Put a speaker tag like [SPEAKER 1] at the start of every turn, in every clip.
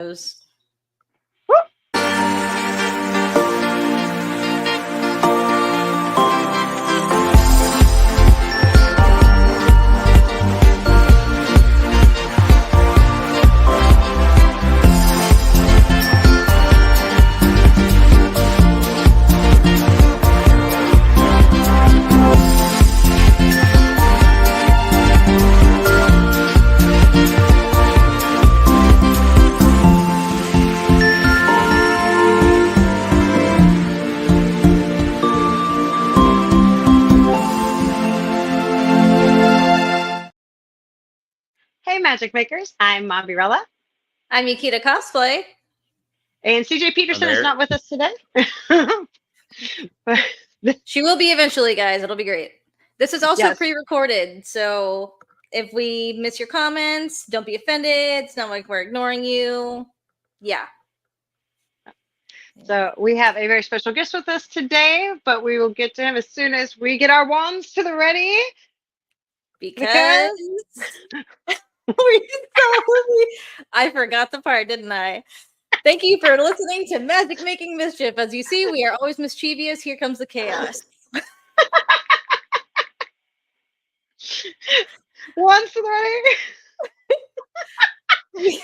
[SPEAKER 1] Hey, Magic Makers. I'm Mobirella.
[SPEAKER 2] I'm Yukita Cosplay.
[SPEAKER 1] And CJ Peterson is not with us today.
[SPEAKER 2] She will be eventually, guys. It'll be great. This is also pre-recorded, so if we miss your comments, don't be offended. It's not like we're ignoring you. Yeah.
[SPEAKER 1] So we have a very special guest with us today, but we will get to him as soon as we get our wands to the ready.
[SPEAKER 2] Because I forgot the part, didn't I? Thank you for listening to Magic Making Mischief. As you see, we are always mischievous. Here comes the chaos.
[SPEAKER 1] Wands to the ready.
[SPEAKER 2] We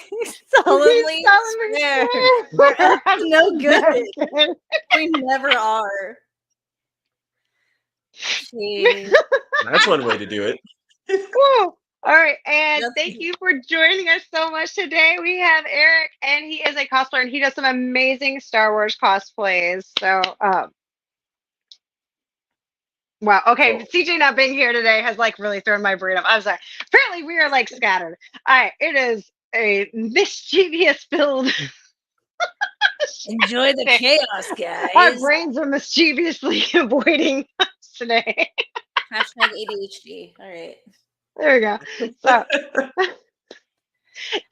[SPEAKER 2] solemnly swear we're up to no good. We never are. Jeez.
[SPEAKER 3] That's one way to do it.
[SPEAKER 1] Woo. All right, and thank you for joining us so much today. We have Eric, and he is a cosplayer, and he does some amazing Star Wars cosplays. So, wow. Okay, CJ not being here today has like really thrown my brain up. I'm sorry. Apparently, we are like scattered. All right, it is a mischievous build.
[SPEAKER 2] Enjoy the chaos, guys.
[SPEAKER 1] Our brains are mischievously avoiding us today.
[SPEAKER 2] Hashtag ADHD. All right.
[SPEAKER 1] There we go. So,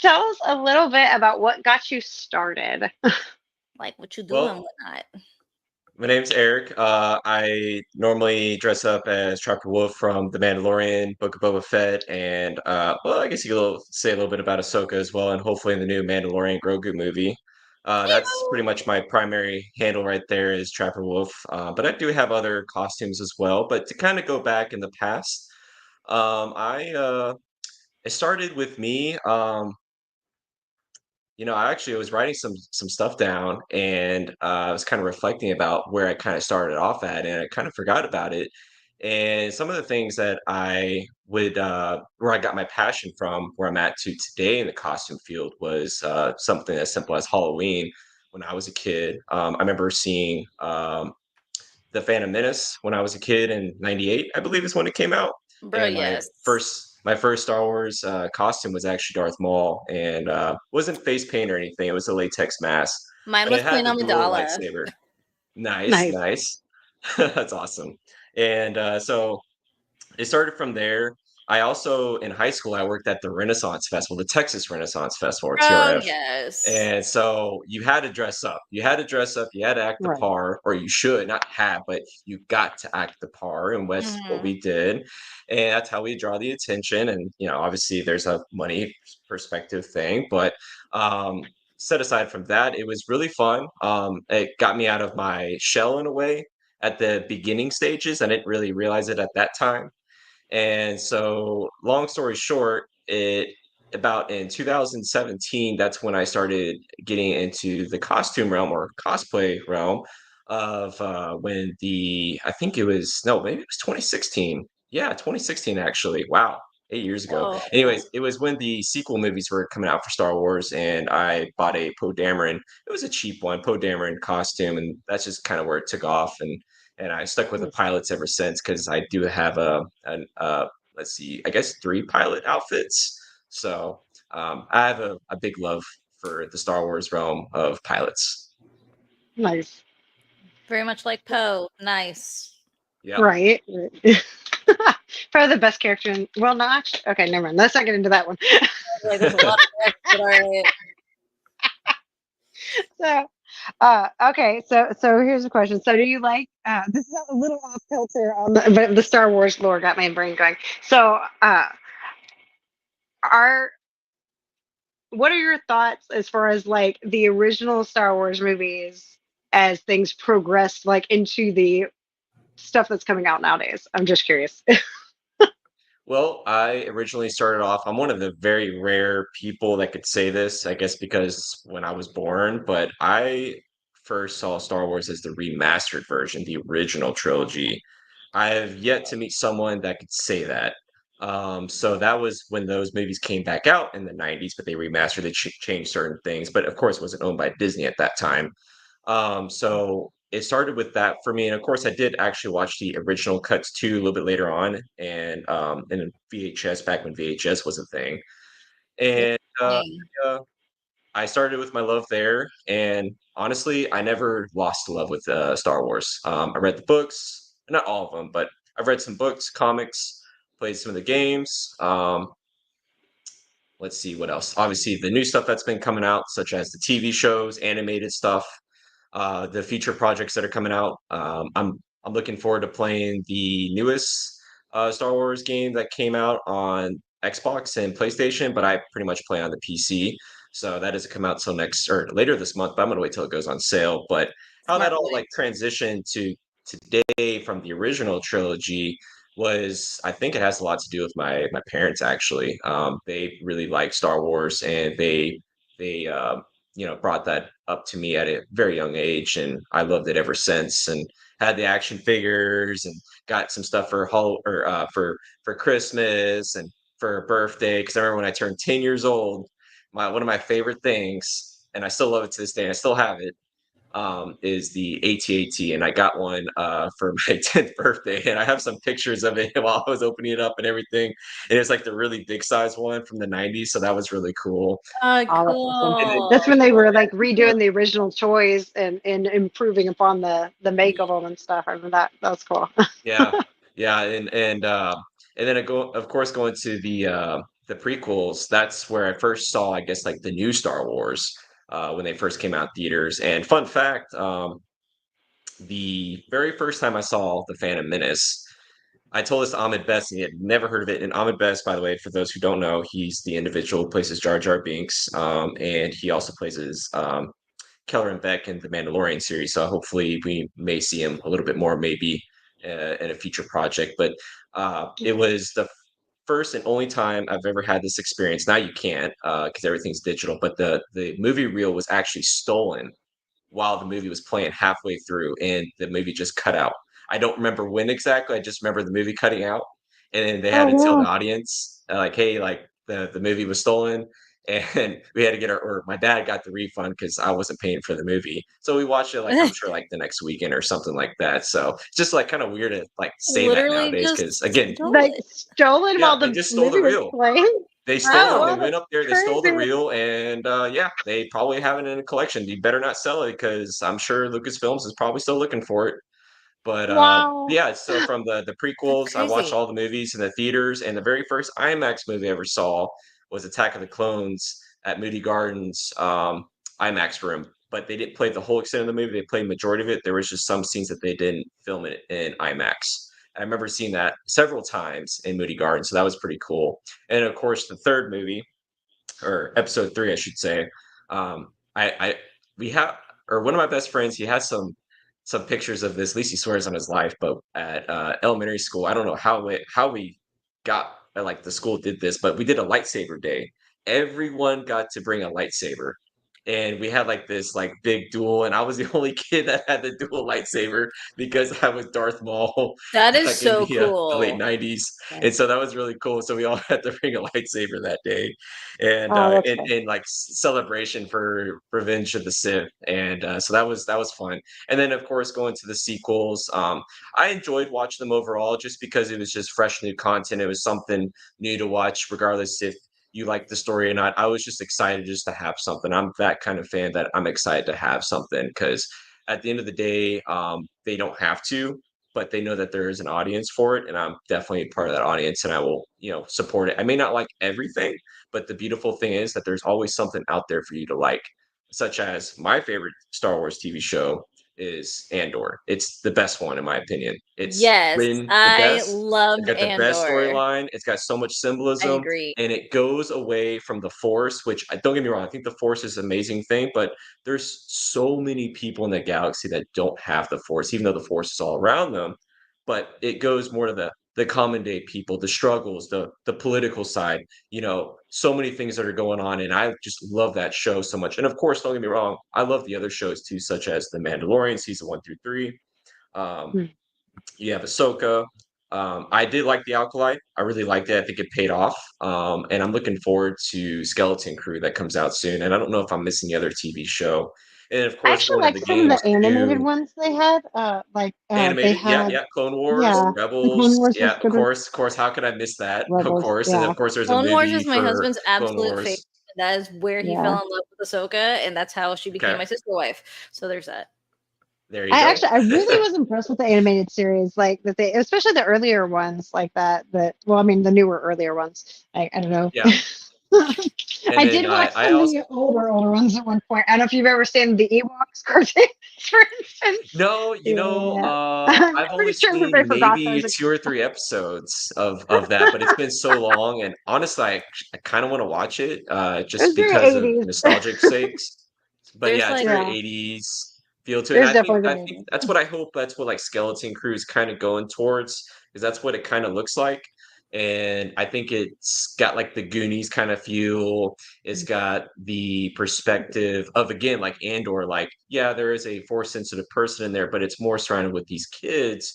[SPEAKER 1] tell us a little bit about what got you started.
[SPEAKER 2] Like what you do and whatnot.
[SPEAKER 3] My name's Eric. I normally dress up as Trapper Wolf from The Mandalorian, Book of Boba Fett, and I guess you could say a little bit about Ahsoka as well, and hopefully in the new Mandalorian Grogu movie. That's pretty much my primary handle right there is Trapper Wolf. But I do have other costumes as well. But to kind of go back in the past, it started with me. I actually was writing some stuff down, and I was kind of reflecting about where I kind of started off at, and I kind of forgot about it. And some of the things that I would where I got my passion from, where I'm at to today in the costume field, was something as simple as Halloween. When I was a kid, I remember seeing the Phantom Menace when I was a kid in '98, I believe is when it came out.
[SPEAKER 2] Bro,
[SPEAKER 3] And
[SPEAKER 2] yes.
[SPEAKER 3] my first Star Wars costume was actually Darth Maul, and wasn't face paint or anything. It was a latex mask.
[SPEAKER 2] Mine was plain Amidala.
[SPEAKER 3] Lightsaber. Nice. That's awesome. And so it started from there. I also, in high school, I worked at the Renaissance Festival, the Texas Renaissance Festival, or TRF.
[SPEAKER 2] Yes.
[SPEAKER 3] And so you had to dress up. You had to act the part, or you should not have, but you got to act the part, and that's what we did. And that's how we draw the attention. And, obviously there's a money perspective thing, but set aside from that, it was really fun. It got me out of my shell in a way at the beginning stages. I didn't really realize it at that time. And so, long story short, about in 2017, that's when I started getting into the costume realm or cosplay realm of I think it was, no, maybe it was 2016. Yeah, 2016, actually. Wow. 8 years ago.
[SPEAKER 2] Oh.
[SPEAKER 3] Anyways, it was when the sequel movies were coming out for Star Wars, and I bought a Poe Dameron. It was a cheap one, Poe Dameron costume, and that's just kind of where it took off. And I stuck with the pilots ever since, because I do have let's see, I guess 3 pilot outfits. So I have a big love for the Star Wars realm of pilots.
[SPEAKER 1] Nice.
[SPEAKER 2] Very much like Poe. Nice.
[SPEAKER 3] Yeah.
[SPEAKER 1] Right. Probably the best character in. Well, no, actually. Okay, never mind. Let's not get into that one.
[SPEAKER 2] Like, there's a lot of but all right.
[SPEAKER 1] So, okay. So here's the question. So, do you like? This is a little off kilter on the Star Wars lore. Got my brain going. So, what are your thoughts as far as like the original Star Wars movies as things progress like into the stuff that's coming out nowadays? I'm just curious.
[SPEAKER 3] Well, I originally started off, I'm one of the very rare people that could say this, I guess because when I was born, but I first saw Star Wars as the remastered version, the original trilogy. I have yet to meet someone that could say that. So that was when those movies came back out in the 90s, but they remastered, they changed certain things, but of course it wasn't owned by Disney at that time. So it started with that for me, and of course, I did actually watch the original cuts too a little bit later on, and in VHS back when VHS was a thing. And yeah, I started with my love there, and honestly, I never lost the love with Star Wars. I read the books, not all of them, but I've read some books, comics, played some of the games. Let's see what else. Obviously, the new stuff that's been coming out, such as the TV shows, animated stuff, the future projects that are coming out. I'm looking forward to playing the newest Star Wars game that came out on Xbox and PlayStation, but I pretty much play on the PC. So that doesn't come out till next or later this month, but I'm gonna wait till it goes on sale. But how that all like transitioned to today from the original trilogy was, I think it has a lot to do with my parents actually. They really like Star Wars, and they brought that up to me at a very young age, and I loved it ever since. And had the action figures, and got some stuff for for Christmas and for a birthday. Because I remember when I turned 10 years old, my one of my favorite things, and I still love it to this day. And I still have it, is the AT-AT, and I got one for my 10th birthday, and I have some pictures of it while I was opening it up and everything. And it's like the really big size one from the 90s, so that was really cool.
[SPEAKER 1] Oh,
[SPEAKER 2] Cool.
[SPEAKER 1] that's when they were like redoing the original toys and improving upon the make of them and stuff. I remember that. That was cool.
[SPEAKER 3] Yeah, yeah, and then I go, of course, going to the prequels. That's where I first saw, I guess, like the new Star Wars when they first came out in theaters. And fun fact, the very first time I saw the Phantom Menace, I told this to Ahmed Best, and he had never heard of it. And Ahmed Best, by the way, for those who don't know, he's the individual who plays his Jar Jar Binks, and he also plays his Keller and Beck in the Mandalorian series. So hopefully we may see him a little bit more, maybe in a future project. But it was the first and only time I've ever had this experience. Now you can't because everything's digital, but the movie reel was actually stolen while the movie was playing halfway through, and the movie just cut out. I don't remember when exactly. I just remember the movie cutting out, and then they had to tell the audience, like, "Hey, like the movie was stolen." And we had to get or my dad got the refund because I wasn't paying for the movie. So we watched it, like, I'm sure, like the next weekend or something like that. So it's just like kind of weird to like say that
[SPEAKER 2] Literally
[SPEAKER 3] nowadays
[SPEAKER 2] just
[SPEAKER 3] because again,
[SPEAKER 1] Like stolen
[SPEAKER 3] yeah,
[SPEAKER 1] while
[SPEAKER 3] they
[SPEAKER 1] the
[SPEAKER 3] just stole the
[SPEAKER 1] movie was
[SPEAKER 3] reel.
[SPEAKER 1] playing.
[SPEAKER 3] They stole it.
[SPEAKER 2] Wow.
[SPEAKER 3] They went up there. They stole the
[SPEAKER 1] Crazy.
[SPEAKER 3] reel, and yeah, they probably have it in a collection. You better not sell it because I'm sure Lucasfilms is probably still looking for it. But
[SPEAKER 1] Wow.
[SPEAKER 3] yeah, so from the
[SPEAKER 2] That's
[SPEAKER 3] prequels, I watched
[SPEAKER 2] crazy.
[SPEAKER 3] all the movies in the theaters, and the very first IMAX movie I ever saw was Attack of the Clones at Moody Gardens IMAX room. But they didn't play the whole extent of the movie; they played majority of it. There was just some scenes that they didn't film it in IMAX. I remember seeing that several times in Moody Gardens, so that was pretty cool. And of course, the third movie, or episode 3, I should say. I we have, or one of my best friends, he has some pictures of this. At least he swears on his life, but at elementary school, I don't know how we got like the school did this, but we did a lightsaber day. Everyone got to bring a lightsaber. And we had like this like big duel, and I was the only kid that had the dual lightsaber because I was Darth Maul
[SPEAKER 2] That is
[SPEAKER 3] back in
[SPEAKER 2] so
[SPEAKER 3] the late
[SPEAKER 2] cool.
[SPEAKER 3] 90s. And so that was really cool. So we all had to bring a lightsaber that day, and
[SPEAKER 1] Oh, that's cool.
[SPEAKER 3] in like celebration for Revenge of the Sith. And so that was fun. And then of course going to the sequels, I enjoyed watching them overall just because it was just fresh new content. It was something new to watch, regardless if you like the story or not. I was just excited just to have something. I'm that kind of fan that I'm excited to have something because at the end of the day, they don't have to, but they know that there is an audience for it, and I'm definitely part of that audience, and I will, support it. I may not like everything, but the beautiful thing is that there's always something out there for you to like, such as my favorite Star Wars TV show, is Andor. It's the best one in my opinion. It's
[SPEAKER 2] Yes,
[SPEAKER 3] written the
[SPEAKER 2] I
[SPEAKER 3] best.
[SPEAKER 2] loved
[SPEAKER 3] It's got the best
[SPEAKER 2] Andor.
[SPEAKER 3] storyline. It's got so much
[SPEAKER 2] I
[SPEAKER 3] symbolism,
[SPEAKER 2] agree.
[SPEAKER 3] and it goes away from the Force. Which don't get me wrong, I think the Force is an amazing thing, but there's so many people in the galaxy that don't have the Force, even though the Force is all around them. But it goes more to the common day people, the struggles, the political side, so many things that are going on. And I just love that show so much. And of course, don't get me wrong, I love the other shows too, such as The Mandalorian season 1 through 3. Um,
[SPEAKER 1] Hmm.
[SPEAKER 3] you have Ahsoka. I did like the Alkalite. I really liked it. I think it paid off. And I'm looking forward to Skeleton Crew that comes out soon. And I don't know if I'm missing the other TV show. And of
[SPEAKER 1] I
[SPEAKER 3] course,
[SPEAKER 1] actually
[SPEAKER 3] going to
[SPEAKER 1] like
[SPEAKER 3] the
[SPEAKER 1] some of
[SPEAKER 3] games
[SPEAKER 1] the animated
[SPEAKER 3] too.
[SPEAKER 1] ones they had. They
[SPEAKER 3] Animated, yeah,
[SPEAKER 1] had,
[SPEAKER 3] yeah. Clone Wars,
[SPEAKER 1] yeah, the Clone
[SPEAKER 3] Rebels,
[SPEAKER 1] Wars
[SPEAKER 3] yeah,
[SPEAKER 1] was good.
[SPEAKER 3] of course. How could I miss that? Of
[SPEAKER 1] Rebels,
[SPEAKER 3] course, and
[SPEAKER 1] yeah,
[SPEAKER 3] of course, there's a
[SPEAKER 2] Clone Wars
[SPEAKER 3] movie
[SPEAKER 2] is my
[SPEAKER 3] for
[SPEAKER 2] husband's
[SPEAKER 3] Clone
[SPEAKER 2] absolute favorite.
[SPEAKER 3] Wars.
[SPEAKER 2] That is where he fell
[SPEAKER 1] yeah.
[SPEAKER 2] in love with Ahsoka, and that's how she became
[SPEAKER 3] Okay,
[SPEAKER 2] my sister wife. So there's that.
[SPEAKER 3] there you go.
[SPEAKER 1] I really was impressed with the animated series, like that they, especially the earlier ones, like that. Well, I mean, the newer, earlier ones. I don't know.
[SPEAKER 3] Yeah, and
[SPEAKER 1] I
[SPEAKER 3] then
[SPEAKER 1] did watch
[SPEAKER 3] I
[SPEAKER 1] some of
[SPEAKER 3] also
[SPEAKER 1] the older ones at one point. I don't know if you've ever seen the Ewoks cartoons, for instance.
[SPEAKER 3] no,
[SPEAKER 1] Yeah, I'm
[SPEAKER 3] I've
[SPEAKER 1] pretty
[SPEAKER 3] only
[SPEAKER 1] sure that they
[SPEAKER 3] seen
[SPEAKER 1] forgot
[SPEAKER 3] maybe
[SPEAKER 1] those.
[SPEAKER 3] 2 or 3 episodes of that, but it's been so long, and honestly, I kind of want to watch it,
[SPEAKER 1] It
[SPEAKER 3] just
[SPEAKER 1] was very
[SPEAKER 3] because of
[SPEAKER 1] 80s.
[SPEAKER 3] nostalgic sakes. But
[SPEAKER 2] There's
[SPEAKER 3] yeah, it's
[SPEAKER 2] like
[SPEAKER 3] very
[SPEAKER 1] Yeah,
[SPEAKER 3] 80s feel to it. And
[SPEAKER 1] there's
[SPEAKER 3] I think
[SPEAKER 1] definitely
[SPEAKER 3] I
[SPEAKER 1] very
[SPEAKER 3] think
[SPEAKER 1] 80s.
[SPEAKER 3] that's what I hope. That's what like Skeleton Crew is kind of going towards, because that's what it kind of looks like. And I think it's got like the Goonies kind of feel. It's got the perspective of, again, like Andor. Like, yeah, there is a force sensitive person in there, but it's more surrounded with these kids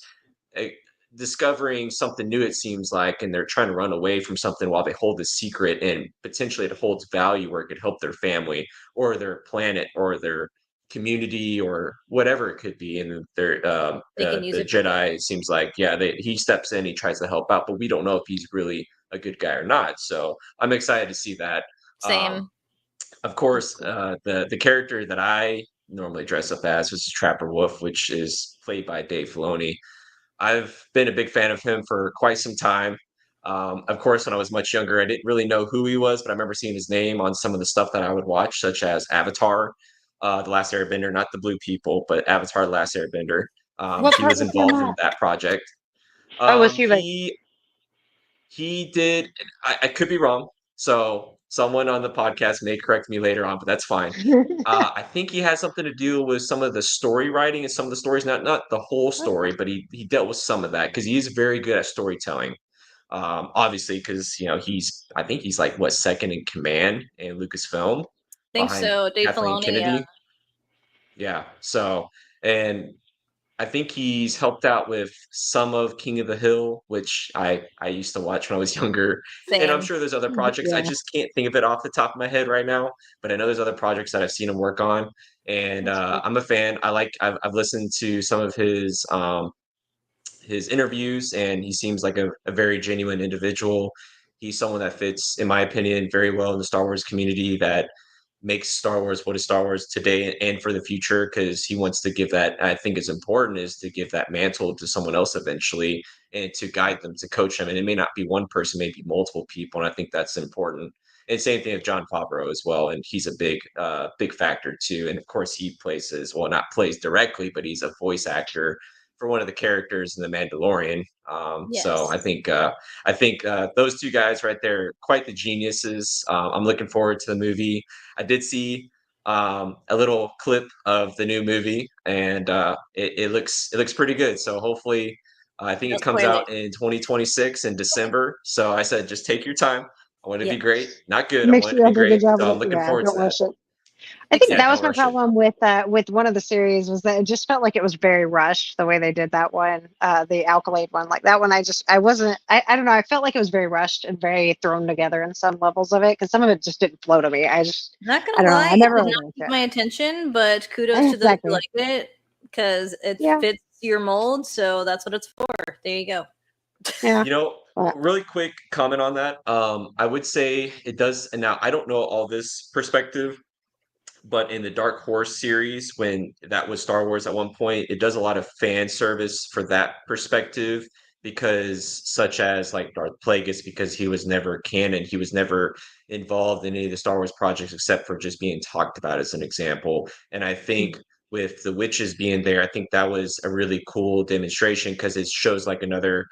[SPEAKER 3] eh, discovering something new. It seems like, and they're trying to run away from something while they hold the secret, and potentially it holds value where it could help their family or their planet or their community or whatever it could be. And they're
[SPEAKER 2] they can use
[SPEAKER 3] the
[SPEAKER 2] it for good.
[SPEAKER 3] Jedi, it seems like, yeah, he steps in, he tries to help out, but we don't know if he's really a good guy or not. So I'm excited to see that. Um,
[SPEAKER 2] Same.
[SPEAKER 3] of course, the character that I normally dress up as was Trapper Wolf, which is played by Dave Filoni. I've been a big fan of him for quite some time. Of course, when I was much younger, I didn't really know who he was, but I remember seeing his name on some of the stuff that I would watch, such as Avatar, The Last Airbender, not the Blue People, but Avatar, The Last Airbender.
[SPEAKER 1] What
[SPEAKER 3] He
[SPEAKER 1] part
[SPEAKER 3] was
[SPEAKER 1] was he in
[SPEAKER 3] involved in
[SPEAKER 1] that?
[SPEAKER 3] that project.
[SPEAKER 1] Oh, was he like?
[SPEAKER 3] He did. I could be wrong, so someone on the podcast may correct me later on, but that's fine. I think he has something to do with some of the story writing and some of the stories, not the whole story,
[SPEAKER 1] Okay.
[SPEAKER 3] but he dealt with some of that because he is very good at storytelling. Obviously, because I think he's like what, second in command in Lucasfilm
[SPEAKER 2] Think
[SPEAKER 3] behind
[SPEAKER 2] so. Dave
[SPEAKER 3] Kathleen
[SPEAKER 2] Filoni, yeah.
[SPEAKER 3] Kennedy. Yeah. So, and I think he's helped out with some of King of the Hill, which I used to watch when I was younger. And I'm
[SPEAKER 2] Same.
[SPEAKER 3] sure there's other projects. I
[SPEAKER 1] Yeah,
[SPEAKER 3] just can't think of it off the top of my head right now, but I know there's other projects that I've seen him work on. And
[SPEAKER 1] that's cool.
[SPEAKER 3] I'm a fan. I've listened to some of his interviews, and he seems like a very genuine individual. He's someone that fits, in my opinion, very well in the Star Wars community, that makes Star Wars what is Star Wars today and for the future, because he wants to give that. I think is important, is to give that mantle to someone else eventually, and to guide them, to coach them. And it may not be one person, maybe multiple people. And I think that's important. And same thing with John Favreau as well. And he's a big factor too. And of course, he not plays directly, but he's a voice actor for one of the characters in The Mandalorian. So
[SPEAKER 2] Yes.
[SPEAKER 3] I think those two guys right there, quite the geniuses. I'm looking forward to the movie. I did see a little clip of the new movie, and it looks pretty good. So hopefully, I think
[SPEAKER 2] No
[SPEAKER 3] it comes
[SPEAKER 2] spoilers.
[SPEAKER 3] out in 2026 in December. So I said, just take your time. I want it to
[SPEAKER 2] Yeah.
[SPEAKER 3] be great, not good. I
[SPEAKER 1] Make
[SPEAKER 3] want it
[SPEAKER 1] sure
[SPEAKER 3] to
[SPEAKER 1] you
[SPEAKER 3] be
[SPEAKER 1] do a good
[SPEAKER 3] great.
[SPEAKER 1] job
[SPEAKER 3] So
[SPEAKER 1] with
[SPEAKER 3] I'm
[SPEAKER 1] it.
[SPEAKER 3] looking
[SPEAKER 1] Yeah,
[SPEAKER 3] forward
[SPEAKER 1] don't
[SPEAKER 3] to that.
[SPEAKER 1] rush it. I
[SPEAKER 2] Makes
[SPEAKER 1] think
[SPEAKER 3] Yeah,
[SPEAKER 2] sense.
[SPEAKER 1] that was
[SPEAKER 3] don't
[SPEAKER 1] my
[SPEAKER 3] rush it.
[SPEAKER 1] problem with one of the series, was that it just felt like it was very rushed the way they did that one, the Alkalade one. Like that one, I don't know, I felt like it was very rushed and very thrown together in some levels of it, because some of it just didn't flow to me.
[SPEAKER 2] Not
[SPEAKER 1] I
[SPEAKER 2] gonna
[SPEAKER 1] don't know,
[SPEAKER 2] lie,
[SPEAKER 1] I
[SPEAKER 2] it
[SPEAKER 1] never
[SPEAKER 2] did
[SPEAKER 1] really
[SPEAKER 2] not
[SPEAKER 1] liked
[SPEAKER 2] keep
[SPEAKER 1] it.
[SPEAKER 2] my attention, but kudos to those who
[SPEAKER 1] Exactly.
[SPEAKER 2] liked it because it
[SPEAKER 1] Yeah.
[SPEAKER 2] fits your mold. So that's what it's for. There you go.
[SPEAKER 1] Yeah. But
[SPEAKER 3] Really quick comment on that. I would say it does, and now I don't know all this perspective, but in the Dark Horse series, when that was Star Wars at one point, it does a lot of fan service for that perspective, because such as like Darth Plagueis, because he was never canon, he was never involved in any of the Star Wars projects except for just being talked about as an example. And I think with the witches being there, I think that was a really cool demonstration because it shows like another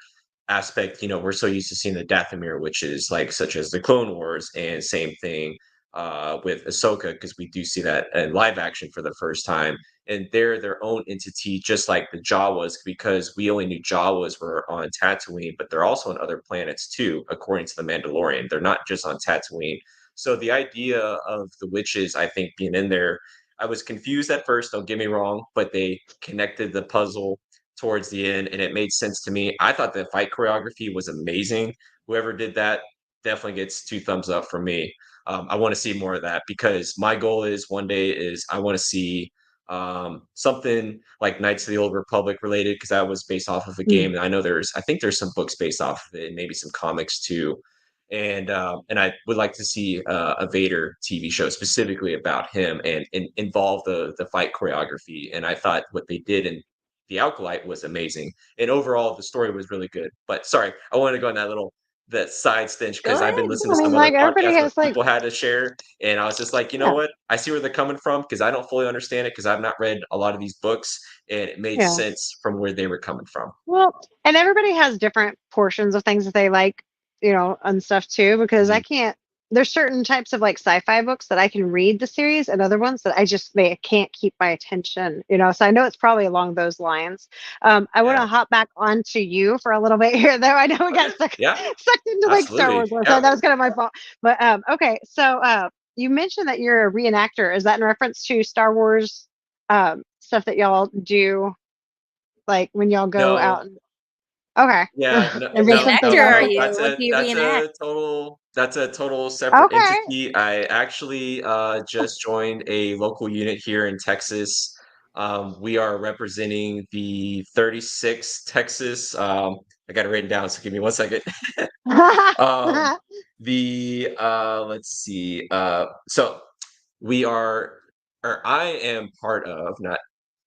[SPEAKER 3] aspect. We're so used to seeing the Dathomir witches, like such as the Clone Wars, and same thing with Ahsoka, because we do see that in live action for the first time, and they're their own entity, just like the Jawas, because we only knew Jawas were on Tatooine, but they're also on other planets too, according to the Mandalorian. They're not just on Tatooine. So the idea of the witches, I think, being in there, I was confused at first, don't get me wrong, but they connected the puzzle towards the end and it made sense to me. I thought the fight choreography was amazing. Whoever did that definitely gets 2 thumbs up from me. I want to see more of that because my goal is one day is I want to see something like Knights of the Old Republic related, because that was based off of a game. And I think there's some books based off of it and maybe some comics too. And I would like to see a Vader TV show specifically about him and involve the fight choreography. And I thought what they did in the Acolyte was amazing, and overall the story was really good. But sorry, I wanted to go on that side stitch because I've been listening to some other
[SPEAKER 1] like everybody
[SPEAKER 3] podcasts where
[SPEAKER 1] has like,
[SPEAKER 3] people had to share, and I was just like, you know what? I see where they're coming from because I don't fully understand it because I've not read a lot of these books, and it made sense from where they were coming from.
[SPEAKER 1] Well, and everybody has different portions of things that they like, and stuff too, because there's certain types of like sci-fi books that I can read the series and other ones that they can't keep my attention, so I know it's probably along those lines. I want to hop back onto you for a little bit here, though. I know we got sucked into like Star Wars, so that was kind of my fault. But okay, so you mentioned that you're a reenactor. Is that in reference to Star Wars stuff that y'all do, like when y'all go out? Okay.
[SPEAKER 3] Yeah,
[SPEAKER 2] no, are you?
[SPEAKER 3] That's a total separate entity. I actually just joined a local unit here in Texas. We are representing the 36 Texas. I got it written down, so give me 1 second. Let's see. So we are, or I am part of, not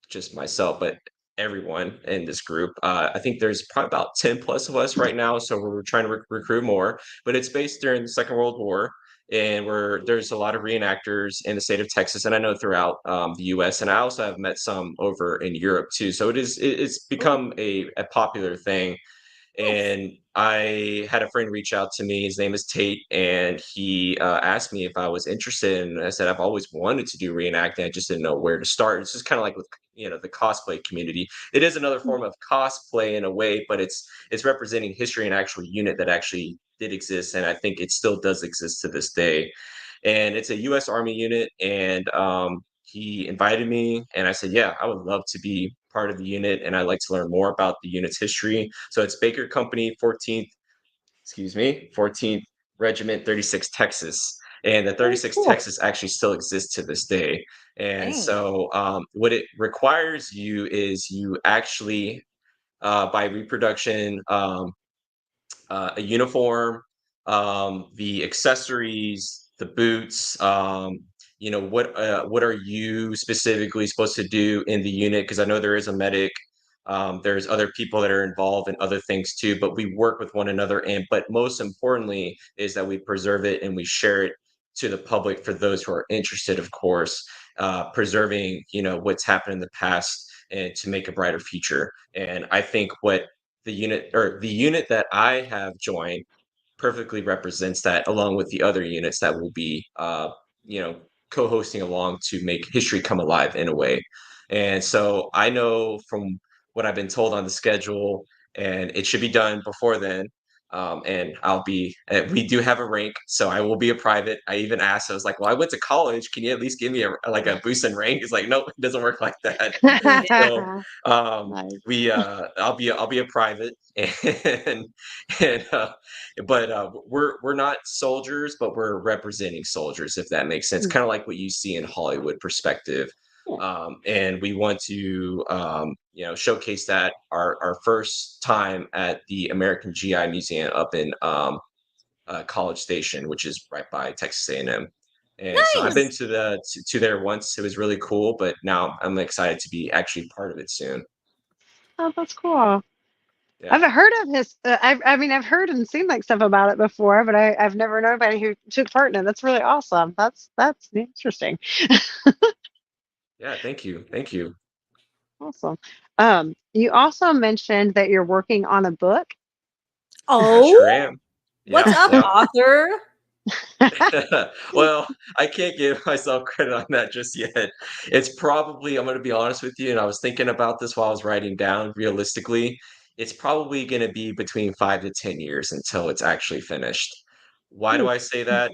[SPEAKER 3] just myself, but everyone in this group. I think there's probably about 10 plus of us right now, so we're trying to recruit more. But it's based during the Second World War, and there's a lot of reenactors in the state of Texas, and I know throughout the U.S. And I also have met some over in Europe too. So it's become a popular thing. And I had a friend reach out to me. His name is Tate, and he asked me if I was interested. And I said I've always wanted to do reenacting. I just didn't know where to start. It's just kind of like with the cosplay community. It is another form of cosplay in a way, but it's representing history and actual unit that actually did exist, and I think it still does exist to this day. And it's a U.S. Army unit, and he invited me, and I said, yeah, I would love to be part of the unit, and I'd like to learn more about the unit's history. So it's Baker Company 14th Regiment 36 Texas. And the 36 Texas actually still exists to this day. And so what it requires you is you actually, by reproduction, a uniform, the accessories, the boots. What are you specifically supposed to do in the unit? Because I know there is a medic. There's other people that are involved in other things too, but we work with one another. But most importantly is that we preserve it and we share it to the public for those who are interested, of course, preserving, what's happened in the past and to make a brighter future. And I think what the unit that I have joined perfectly represents that, along with the other units that will be, co-hosting along to make history come alive in a way. And so I know from what I've been told on the schedule, and it should be done before then. And we do have a rank, so I will be a private. I even asked, I was like, well, I went to college. Can you at least give me a boost in rank? He's like, nope, it doesn't work like that. So I'll be a private, and we're not soldiers, but we're representing soldiers, if that makes sense. Kind of like what you see in Hollywood perspective. And we want to showcase that our first time at the American GI Museum up in College Station, which is right by Texas A&M. And so I've been to there once. It was really cool, but now I'm excited to be actually part of it soon.
[SPEAKER 1] Oh, that's cool. Yeah. I've heard of his. I've heard and seen like stuff about it before, but I've never known anybody who took part in it. That's really awesome. That's interesting.
[SPEAKER 3] Yeah, thank you. Thank you.
[SPEAKER 1] Awesome. You also mentioned that you're working on a book.
[SPEAKER 3] I sure
[SPEAKER 2] Oh,
[SPEAKER 3] am.
[SPEAKER 2] what's
[SPEAKER 3] Yep,
[SPEAKER 2] up,
[SPEAKER 3] yep.
[SPEAKER 2] author?
[SPEAKER 3] Well, I can't give myself credit on that just yet. It's probably, I'm going to be honest with you, and I was thinking about this while I was writing down realistically, it's probably going to be between 5 to 10 years until it's actually finished. Why do
[SPEAKER 1] Hmm.
[SPEAKER 3] I say that?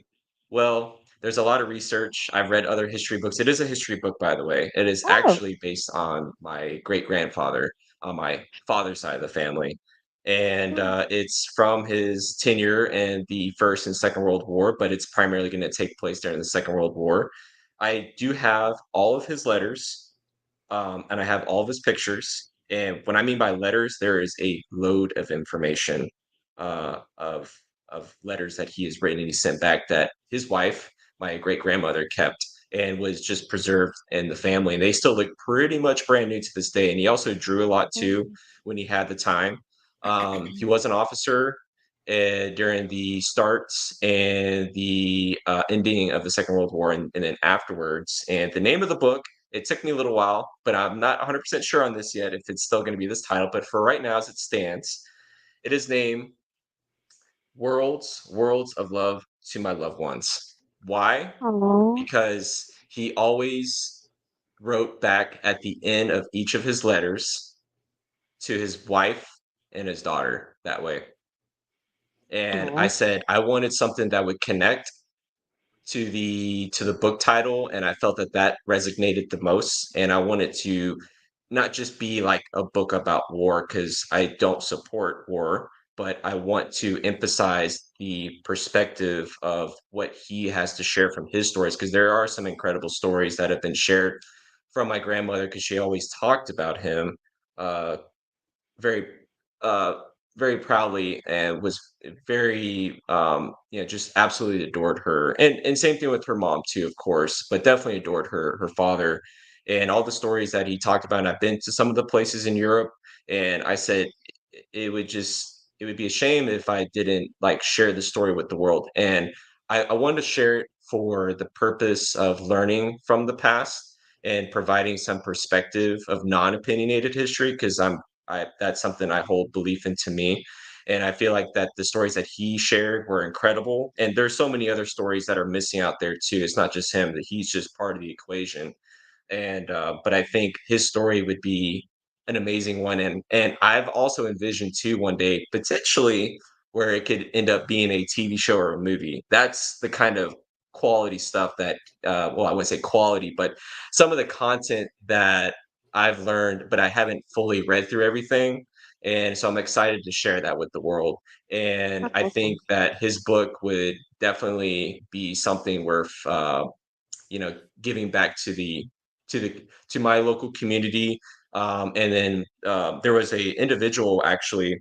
[SPEAKER 3] Well, there's a lot of research. I've read other history books. It is a history book, by the way. It is
[SPEAKER 1] Oh.
[SPEAKER 3] actually based on my great grandfather on my father's side of the family. And it's from his tenure in the First and Second World War, but it's primarily going to take place during the Second World War. I do have all of his letters, and I have all of his pictures. And when I mean by letters, there is a load of information of letters that he has written and he sent back that his wife, my great grandmother, kept and was just preserved in the family. And they still look pretty much brand new to this day. And he also drew a lot too when he had the time. He was an officer during the starts and the ending of the Second World War, and then afterwards. And the name of the book, it took me a little while, but I'm not 100% sure on this yet if it's still going to be this title. But for right now, as it stands, it is named Worlds of Love to My Loved Ones. Why?
[SPEAKER 1] Oh.
[SPEAKER 3] Because he always wrote back at the end of each of his letters to his wife and his daughter that way. And I
[SPEAKER 1] Oh.
[SPEAKER 3] said I wanted something that would connect to the book title, and I felt that that resonated the most. And I wanted to not just be like a book about war because I don't support war, but I want to emphasize the perspective of what he has to share from his stories, because there are some incredible stories that have been shared from my grandmother because she always talked about him uh, very uh very proudly, and was very just absolutely adored her. And same thing with her mom too, of course, but definitely adored her father and all the stories that he talked about. And I've been to some of the places in Europe, and I said it would be a shame if I didn't like share the story with the world. And I wanted to share it for the purpose of learning from the past and providing some perspective of non-opinionated history, because that's something I hold belief into me. And I feel like that the stories that he shared were incredible. And there's so many other stories that are missing out there too. It's not just him, that he's just part of the equation. And but I think his story would be an amazing one. And I've also envisioned too one day potentially where it could end up being a TV show or a movie. That's the kind of quality stuff that well, I wouldn't say quality, but some of the content that I've learned, but I haven't fully read through everything. And so I'm excited to share that with the world. And
[SPEAKER 1] That's
[SPEAKER 3] I
[SPEAKER 1] awesome.
[SPEAKER 3] think that his book would definitely be something worth giving back to my local community. And then there was a individual, actually,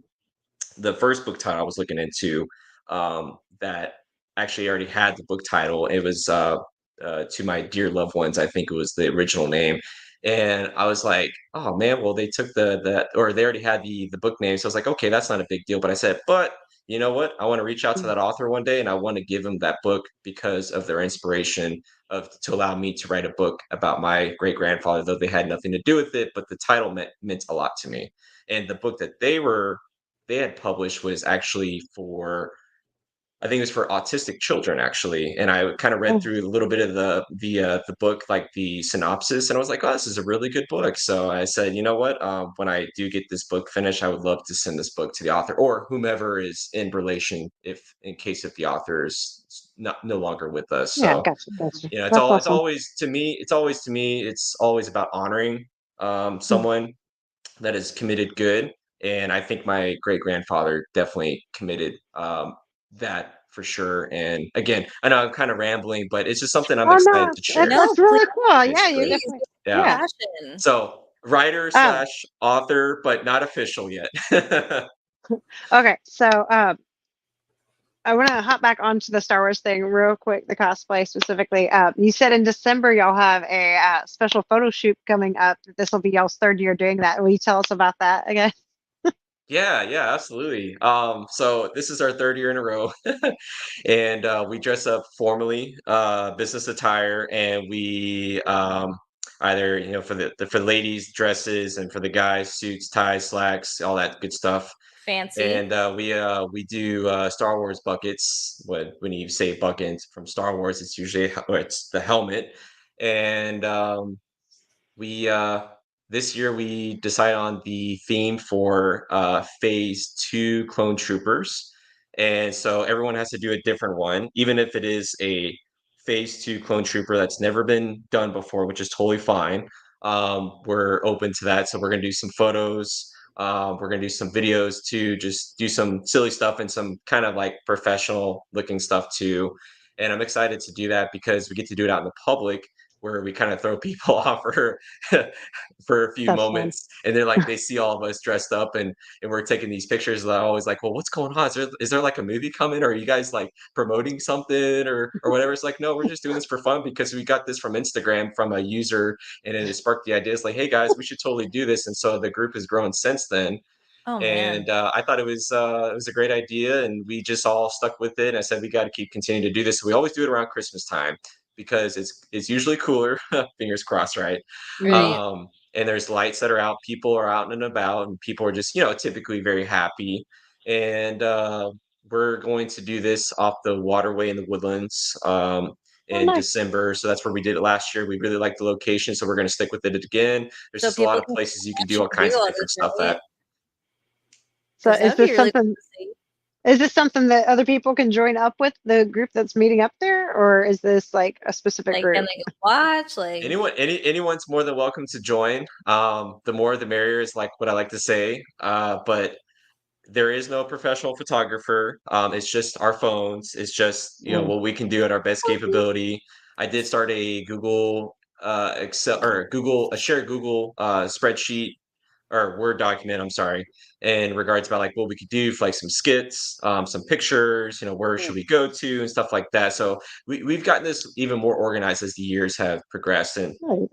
[SPEAKER 3] the first book title I was looking into, that actually already had the book title. It was To My Dear Loved Ones, I think it was the original name. And I was like, oh man, well they took or they already had the book name. So I was like, okay, that's not a big deal. But I said, but you know what? I want to reach out to
[SPEAKER 1] Mm.
[SPEAKER 3] that author one day, and I want to give them that book because of their inspiration of to allow me to write a book about my great grandfather, though they had nothing to do with it, but the title meant a lot to me. And the book that they had published was actually for, I think it was for autistic children, actually. And I kind of read
[SPEAKER 1] Oh,
[SPEAKER 3] through a little bit of the book, like the synopsis, and I was like, oh, this is a really good book. So I said, you know what? When I do get this book finished, I would love to send this book to the author or whomever is in relation, if in case if the author is not no longer with us.
[SPEAKER 1] yeah,
[SPEAKER 3] So
[SPEAKER 1] gotcha, gotcha.
[SPEAKER 3] it's
[SPEAKER 1] That's
[SPEAKER 3] all it's
[SPEAKER 1] awesome.
[SPEAKER 3] always to me. It's always about honoring
[SPEAKER 1] Mm.
[SPEAKER 3] someone that is committed good. And I think my great grandfather definitely committed that for sure. And again, I know I'm kind of rambling, but it's just something I'm
[SPEAKER 1] Oh
[SPEAKER 3] excited
[SPEAKER 1] no,
[SPEAKER 3] to
[SPEAKER 1] that,
[SPEAKER 3] share,
[SPEAKER 2] No,
[SPEAKER 1] that's really cool. Yeah, you
[SPEAKER 3] basically.
[SPEAKER 2] please,
[SPEAKER 1] definitely.
[SPEAKER 2] with
[SPEAKER 3] Yeah.
[SPEAKER 1] Yeah.
[SPEAKER 2] passion.
[SPEAKER 3] So writer
[SPEAKER 1] Um.
[SPEAKER 3] slash author, but not official yet.
[SPEAKER 1] Okay. So, I want to hop back onto the Star Wars thing real quick. The cosplay specifically. You said in December y'all have a special photo shoot coming up. This will be y'all's third year doing that. Will you tell us about that again?
[SPEAKER 3] Yeah, yeah, absolutely. So this is our third year in a row, and we dress up formally, business attire, and we either for the ladies dresses, and for the guys suits, ties, slacks, all that good stuff.
[SPEAKER 2] Fancy.
[SPEAKER 3] And we do Star Wars buckets. When you say bucket from Star Wars, it's usually it's the helmet. And we this year we decided on the theme for phase 2 clone troopers, and so everyone has to do a different one, even if it is a phase 2 clone trooper that's never been done before, which is totally fine. We're open to that, so we're going to do some photos. We're going to do some videos too, just do some silly stuff and some kind of like professional looking stuff too. And I'm excited to do that because we get to do it out in the public, where we kind of throw people off for a few
[SPEAKER 1] That's fun.
[SPEAKER 3] moments, and they're like, they see all of us dressed up, and we're taking these pictures. And I'm always like, well, what's going on? Is there like a movie coming, or are you guys like promoting something, or whatever? It's like, no, we're just doing this for fun because we got this from Instagram from a user, and then it sparked the idea. It's like, hey guys, we should totally do this. And so the group has grown since then.
[SPEAKER 2] Oh man.
[SPEAKER 3] And I thought it was a great idea, and we just all stuck with it. And I said we got to keep continuing to do this. So we always do it around Christmas time because it's usually cooler. Fingers crossed, right?
[SPEAKER 2] Right.
[SPEAKER 3] And there's lights that are out. People are out and about, and people are just typically very happy. And we're going to do this off the waterway in the Woodlands in
[SPEAKER 1] nice.
[SPEAKER 3] December. So that's where we did it last year. We really liked the location, so we're going to stick with it again. There's
[SPEAKER 2] So
[SPEAKER 3] just a lot of
[SPEAKER 2] people
[SPEAKER 3] places you can do
[SPEAKER 2] actually
[SPEAKER 3] all kinds
[SPEAKER 2] do
[SPEAKER 3] of
[SPEAKER 2] all
[SPEAKER 3] different
[SPEAKER 2] this,
[SPEAKER 3] stuff
[SPEAKER 2] right?
[SPEAKER 3] at.
[SPEAKER 1] So
[SPEAKER 2] 'Cause
[SPEAKER 1] is
[SPEAKER 2] that'd be
[SPEAKER 1] this
[SPEAKER 2] really cool
[SPEAKER 1] something?
[SPEAKER 2] to see.
[SPEAKER 1] Is this something that other people can join up with, the group that's meeting up there, or is this like a specific
[SPEAKER 2] Like,
[SPEAKER 1] group?
[SPEAKER 2] can they go watch? Like,
[SPEAKER 3] Anyone's more than welcome to join. The more the merrier is like what I like to say. But there is no professional photographer. It's just our phones. It's just
[SPEAKER 1] Mm.
[SPEAKER 3] what we can do at our best capability. I did start a Google Excel, or a shared Google spreadsheet, or Word document, I'm sorry, in regards about like what we could do for like some skits, some pictures, where should we go to and stuff like that. So we've gotten this even more organized as the years have progressed. And
[SPEAKER 1] Nice.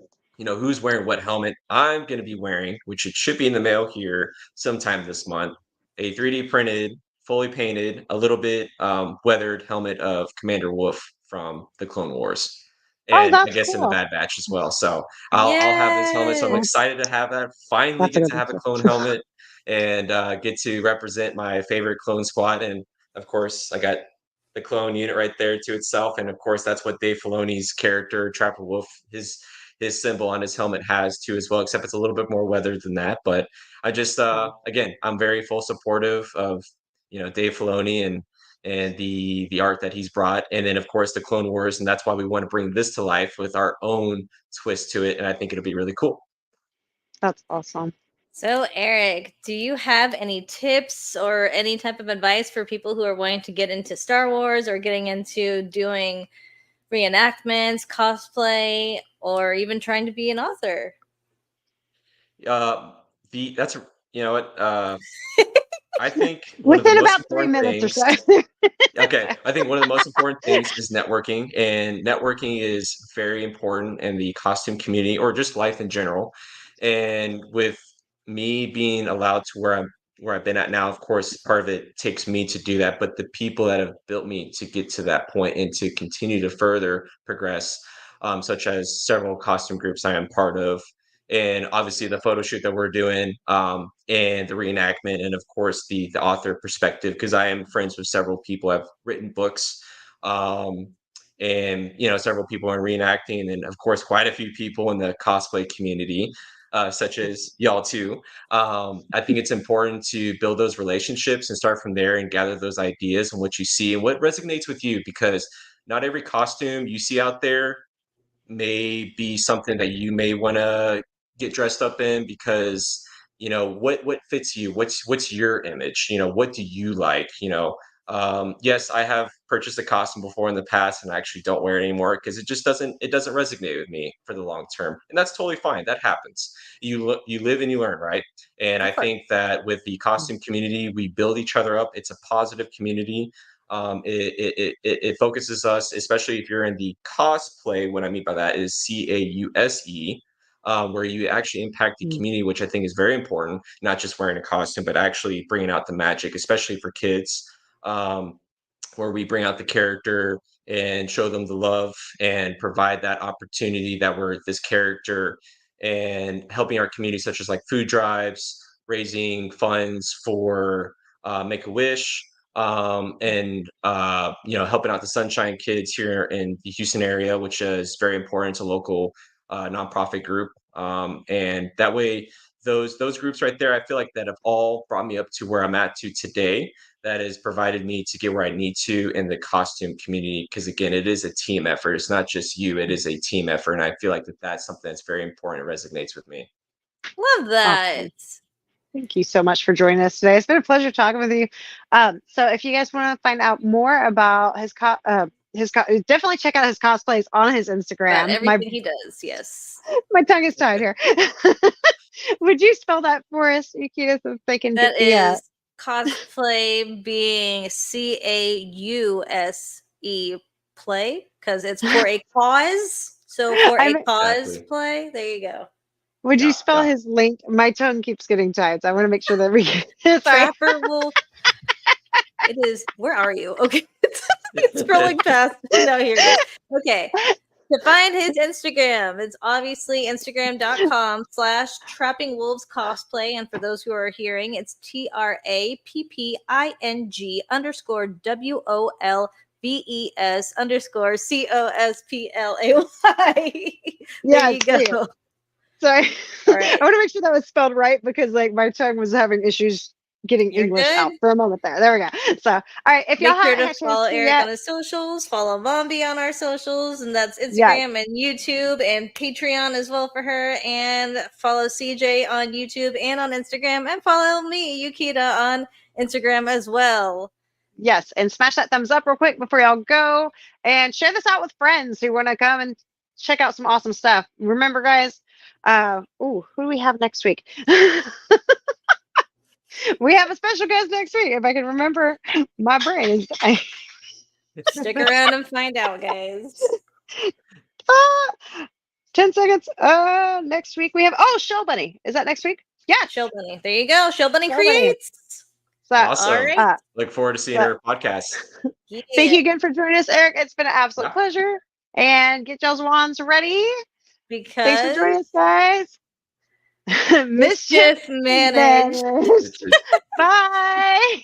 [SPEAKER 3] who's wearing what helmet. I'm going to be wearing, which it should be in the mail here sometime this month, a 3D printed, fully painted, a little bit weathered helmet of Commander Wolf from the Clone Wars.
[SPEAKER 1] Oh,
[SPEAKER 3] And I
[SPEAKER 1] that's
[SPEAKER 3] guess in the
[SPEAKER 1] cool.
[SPEAKER 3] Bad Batch as well. So I'll have this helmet. So I'm
[SPEAKER 2] yes.
[SPEAKER 3] excited to have that. Finally
[SPEAKER 1] That's a
[SPEAKER 3] get
[SPEAKER 1] good
[SPEAKER 3] to have a
[SPEAKER 1] picture.
[SPEAKER 3] clone helmet and get to represent my favorite clone squad. And of course, I got the clone unit right there to itself. And of course, that's what Dave Filoni's character, Trapper Wolf, his symbol on his helmet has too as well, except it's a little bit more weathered than that. But I just again, I'm very full supportive of Dave Filoni and the art that he's brought, and then of course the Clone Wars, and that's why we want to bring this to life with our own twist to it, and I think it'll be really cool.
[SPEAKER 1] That's awesome.
[SPEAKER 2] So, Eric, do you have any tips or any type of advice for people who are wanting to get into Star Wars or getting into doing reenactments, cosplay, or even trying to be an author?
[SPEAKER 3] That's what I think one of the
[SPEAKER 1] Within
[SPEAKER 3] most
[SPEAKER 1] about 3
[SPEAKER 3] important
[SPEAKER 1] minutes or
[SPEAKER 3] things.
[SPEAKER 1] so.
[SPEAKER 3] Okay, I think one of the most important things is networking, and networking is very important in the costume community or just life in general. And with me being allowed to where I've been at now, of course, part of it takes me to do that, but the people that have built me to get to that point and to continue to further progress, such as several costume groups I am part of, and obviously the photo shoot that we're doing, and the reenactment, and of course the author perspective, because I am friends with several people who have written books, um, and several people are reenacting, and of course quite a few people in the cosplay community, such as y'all too. I think it's important to build those relationships and start from there and gather those ideas and what you see and what resonates with you, because not every costume you see out there may be something that you may want to get dressed up in, because what fits you, what's your image, what do you like. Yes, I have purchased a costume before in the past, and I actually don't wear it anymore because it doesn't resonate with me for the long term, and that's totally fine. That happens. You live and you learn, right? And I
[SPEAKER 2] Of course.
[SPEAKER 3] think that with the costume community, we build each other up. It's a positive community. It focuses us, especially if you're in the cosplay. What I mean by that is CAUSE, where you actually impact the community, which I think is very important. Not just wearing a costume, but actually bringing out the magic, especially for kids, where we bring out the character and show them the love and provide that opportunity that we're this character and helping our community, such as like food drives, raising funds for Make-A-Wish, and helping out the Sunshine Kids here in the Houston area, which is very important to local nonprofit group. And that way, those groups right there, I feel like that have all brought me up to where I'm at to today. That has provided me to get where I need to in the costume community. Because again, it is a team effort. It's not just you; it is a team effort, and I feel like that's something that's very important. It resonates with me.
[SPEAKER 2] Love that.
[SPEAKER 1] Awesome. Thank you so much for joining us today. It's been a pleasure talking with you. So if you guys want to find out more about definitely check out his cosplays on his Instagram.
[SPEAKER 2] Everything he does, yes.
[SPEAKER 1] My tongue is tied here. Would you spell that for us, Yukita, so they can
[SPEAKER 2] that
[SPEAKER 1] get
[SPEAKER 2] is cosplay being CAUSE play, because it's for a cause. So for a cause play, there you go.
[SPEAKER 1] Would you spell his link? My tongue keeps getting tied, so I want to make sure that we get
[SPEAKER 2] Trapper Wolf. It is. Where are you? Okay. It's scrolling past. No, here it is. Okay. To find his Instagram, it's obviously Instagram.com/trappingwolvescosplay. And for those who are hearing, it's TRAPPING_WOLVES_COSPLAY. There you go.
[SPEAKER 1] Sorry. Right. I want to make sure that was spelled right, because like my tongue was having issues getting English out for a moment there. There we go. So, all right. If y'all
[SPEAKER 2] make sure to follow Eric on his socials, follow Mombi on our socials, and that's Instagram and YouTube and Patreon as well for her. And follow CJ on YouTube and on Instagram, and follow me, Yukita, on Instagram as well.
[SPEAKER 1] Yes, and smash that thumbs up real quick before y'all go, and share this out with friends who want to come and check out some awesome stuff. Remember, guys. Who do we have next week? We have a special guest next week. If I can remember, my brain is dying.
[SPEAKER 2] Stick around and find out, guys.
[SPEAKER 1] 10 seconds. Next week we have Shell Bunny. Is that next week? Yeah,
[SPEAKER 2] Shell Bunny. There you go. Shell Bunny creates.
[SPEAKER 1] So,
[SPEAKER 3] awesome. All right. Look forward to seeing her podcast.
[SPEAKER 1] Yeah. Thank you again for joining us, Eric. It's been an absolute pleasure. And get y'all's wands ready.
[SPEAKER 2] Because
[SPEAKER 1] thanks for joining us, guys. Mischief
[SPEAKER 2] managed.
[SPEAKER 1] Bye. Bye.